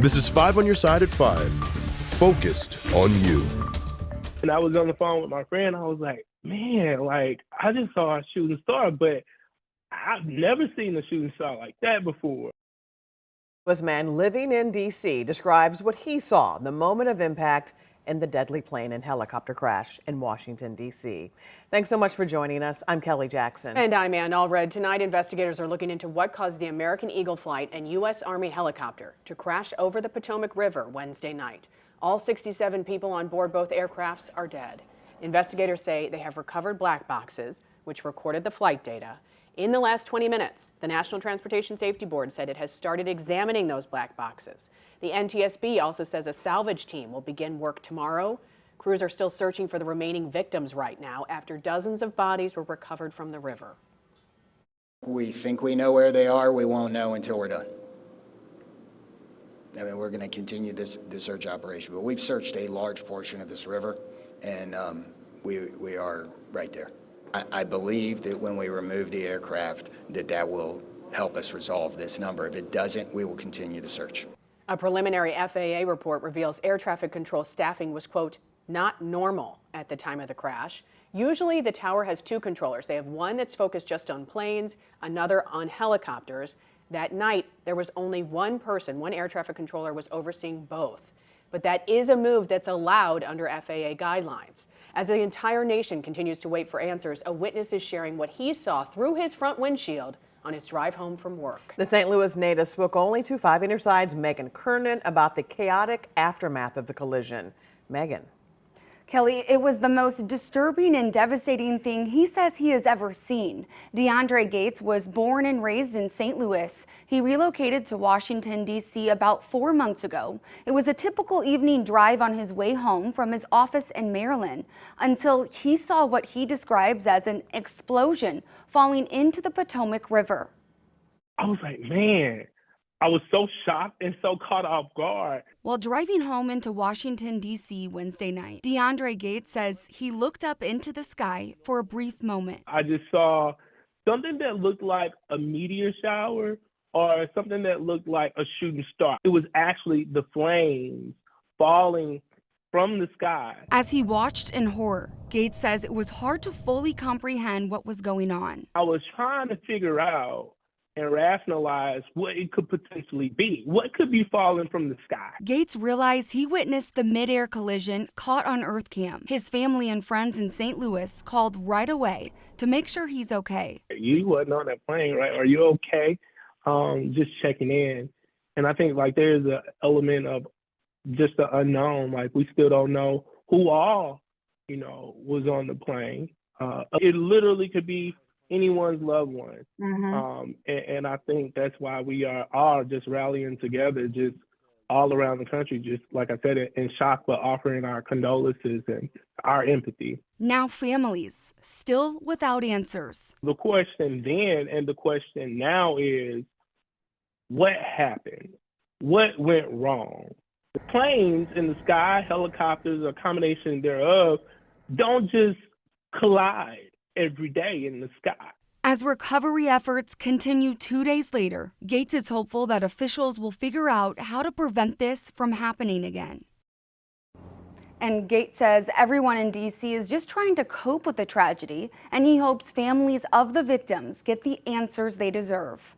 This is 5 on your side at 5. Focused on you. And I was on the phone with my friend. I was like, man, like, I just saw a shooting star, but I've never seen a shooting star like that before. This man living in D.C. describes what he saw the moment of impact in the deadly plane and helicopter crash in Washington, D.C. Thanks so much for joining us. I'm Kelly Jackson. And I'm Ann Allred. Tonight, investigators are looking into what caused the American Eagle flight and U.S. Army helicopter to crash over the Potomac River Wednesday night. All 67 people on board both aircrafts are dead. Investigators say they have recovered black boxes, which recorded the flight data. In the last 20 minutes, the National Transportation Safety Board said it has started examining those black boxes. The NTSB also says a salvage team will begin work tomorrow. Crews are still searching for the remaining victims right now after dozens of bodies were recovered from the river. We think we know where they are. We won't know until we're done. I mean, we're going to continue the search operation, but we've searched a large portion of this river, and we are right there. I believe that when we remove the aircraft, that will help us resolve this number. If it doesn't, we will continue the search. A preliminary FAA report reveals air traffic control staffing was, quote, not normal at the time of the crash. Usually the tower has two controllers. They have one that's focused just on planes, another on helicopters. That night, there was only one person, one air traffic controller was overseeing both. But that is a move that's allowed under FAA guidelines. As the entire nation continues to wait for answers, a witness is sharing what he saw through his front windshield on his drive home from work. The St. Louis native spoke only to 5 on your side's Megan Kernan about the chaotic aftermath of the collision. Megan. Kelly, it was the most disturbing and devastating thing he says he has ever seen. DeAndre Gates was born and raised in St. Louis. He relocated to Washington, D.C. about 4 months ago. It was a typical evening drive on his way home from his office in Maryland until he saw what he describes as an explosion falling into the Potomac River. I was like, man, I was so shocked and so caught off guard. While driving home into Washington, D.C. Wednesday night, DeAndre Gates says he looked up into the sky for a brief moment. I just saw something that looked like a meteor shower or something that looked like a shooting star. It was actually the flames falling from the sky. As he watched in horror, Gates says it was hard to fully comprehend what was going on. I was trying to figure out and rationalize what it could potentially be. What could be falling from the sky? Gates realized he witnessed the midair collision caught on EarthCam. His family and friends in St. Louis called right away to make sure he's okay. You wasn't on that plane, right? Are you okay? Just checking in. And I think like there's an element of just the unknown. Like we still don't know who all, was on the plane. It literally could be anyone's loved one. And I think that's why we are just rallying together, just all around the country, just like I said, in shock, but offering our condolences and our empathy. Now families still without answers. The question then and the question now is, what happened? What went wrong? The planes in the sky, helicopters, a combination thereof, don't just collide every day in the sky. As recovery efforts continue 2 days later, Gates is hopeful that officials will figure out how to prevent this from happening again. And Gates says everyone in D.C. is just trying to cope with the tragedy, and he hopes families of the victims get the answers they deserve.